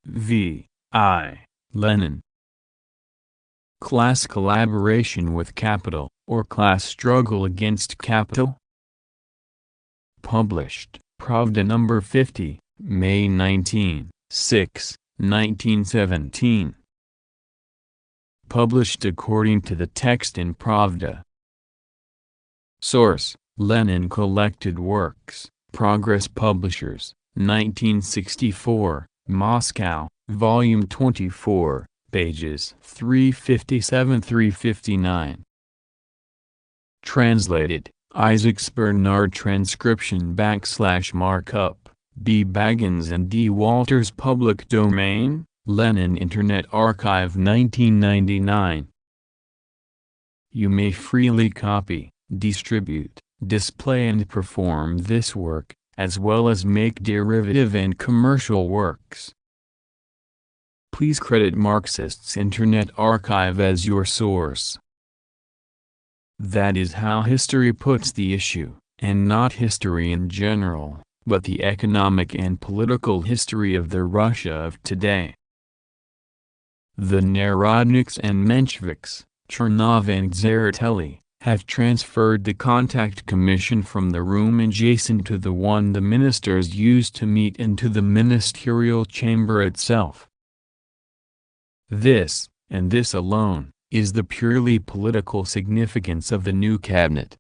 V. I. Lenin. Class collaboration with capital, or class struggle against capital? Published, Pravda No. 50, May 19, 1917. Published according to the text in Pravda. Source: Lenin Collected Works, Progress Publishers, 1964, Moscow, Volume 24, pages 357–359. Translated, Isaacs Bernard. Transcription / markup, B. Baggins and D. Walters. Public domain, Lenin Internet Archive 1999. You may freely copy, distribute, display and perform this work, as well as make derivative and commercial works. Please credit Marxists Internet Archive as your source. That is how history puts the issue, and not history in general, but the economic and political history of the Russia of today. The Narodniks and Mensheviks, Chernov and Tsereteli, have transferred the contact commission from the room adjacent to the one the ministers used to meet into the ministerial chamber itself. This, and this alone, is the purely political significance of the new cabinet.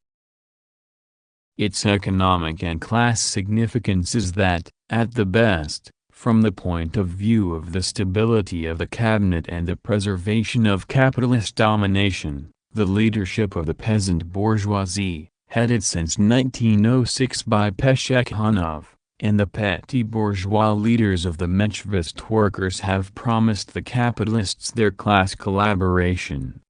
Its economic and class significance is that, at the best, from the point of view of the stability of the cabinet and the preservation of capitalist domination, the leadership of the peasant bourgeoisie, headed since 1906 by Plekhanov, and the petty bourgeois leaders of the Menshevist workers have promised the capitalists their class collaboration.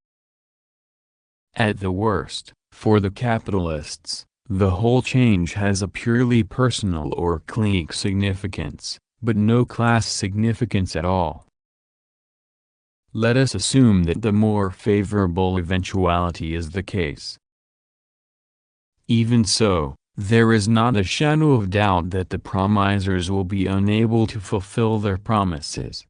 At the worst, for the capitalists, the whole change has a purely personal or clique significance, but no class significance at all. Let us assume that the more favorable eventuality is the case. Even so, there is not a shadow of doubt that the promisers will be unable to fulfill their promises.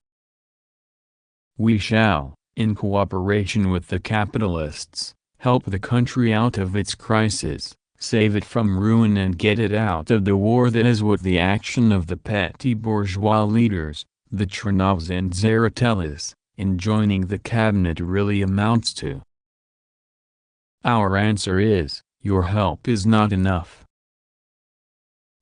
We shall, in cooperation with the capitalists, help the country out of its crisis, save it from ruin and get it out of the war. That is what the action of the petty bourgeois leaders, the Chernovs and Tseretelis, in joining the cabinet really amounts to. Our answer is, your help is not enough.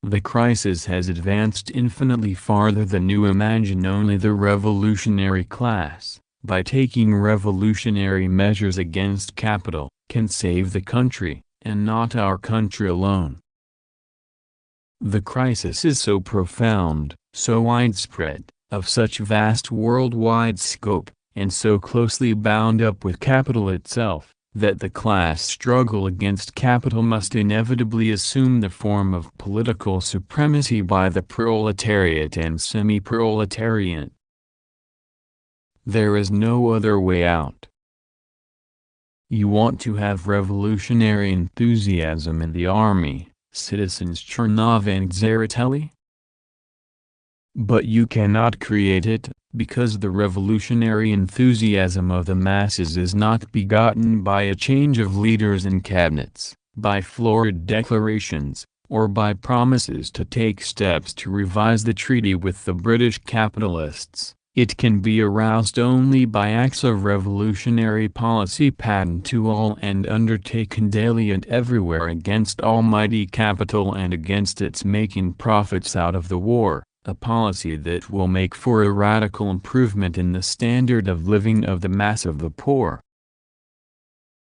The crisis has advanced infinitely farther than you imagine. Only the revolutionary class, by taking revolutionary measures against capital, can save the country, and not our country alone. The crisis is so profound, so widespread, of such vast worldwide scope, and so closely bound up with capital itself, that the class struggle against capital must inevitably assume the form of political supremacy by the proletariat and semi-proletariat. There is no other way out. You want to have revolutionary enthusiasm in the army, citizens Chernov and Tsereteli? But you cannot create it, because the revolutionary enthusiasm of the masses is not begotten by a change of leaders in cabinets, by florid declarations, or by promises to take steps to revise the treaty with the British capitalists. It can be aroused only by acts of revolutionary policy patent to all and undertaken daily and everywhere against almighty capital and against its making profits out of the war. A policy that will make for a radical improvement in the standard of living of the mass of the poor.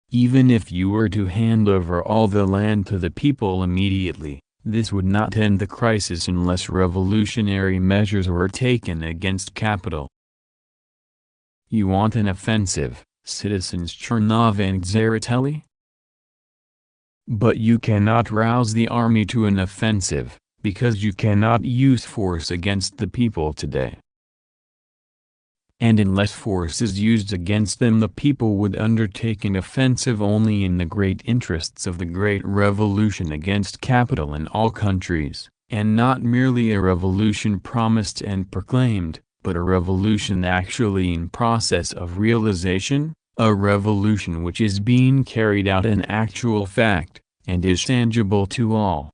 Even if you were to hand over all the land to the people immediately, this would not end the crisis unless revolutionary measures were taken against capital. You want an offensive, citizens Chernov and Tsereteli? But you cannot rouse the army to an offensive, because you cannot use force against the people today. And unless force is used against them, the people would undertake an offensive only in the great interests of the great revolution against capital in all countries, and not merely a revolution promised and proclaimed, but a revolution actually in process of realization, a revolution which is being carried out in actual fact, and is tangible to all.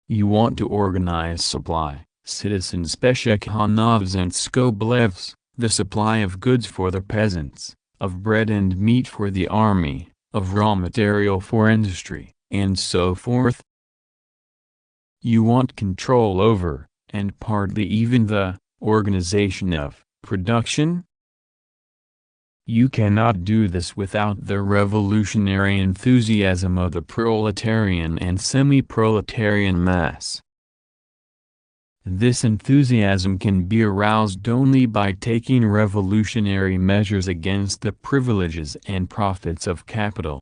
You want to organize supply, citizens Peshekhanovs and Skoblevs, the supply of goods for the peasants, of bread and meat for the army, of raw material for industry, and so forth. You want control over, and partly even the, organization of, production? You cannot do this without the revolutionary enthusiasm of the proletarian and semi-proletarian mass. This enthusiasm can be aroused only by taking revolutionary measures against the privileges and profits of capital.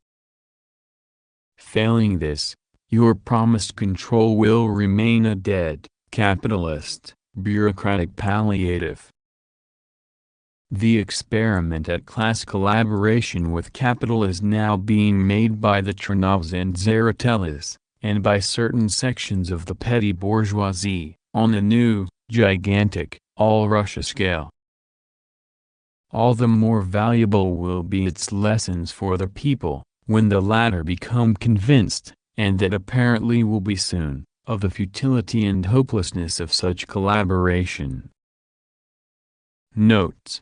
Failing this, your promised control will remain a dead, capitalist, bureaucratic palliative. The experiment at class collaboration with capital is now being made by the Chernovs and Tseretellis, and by certain sections of the petty bourgeoisie, on a new, gigantic, all-Russia scale. All the more valuable will be its lessons for the people, when the latter become convinced, and that apparently will be soon, of the futility and hopelessness of such collaboration. Notes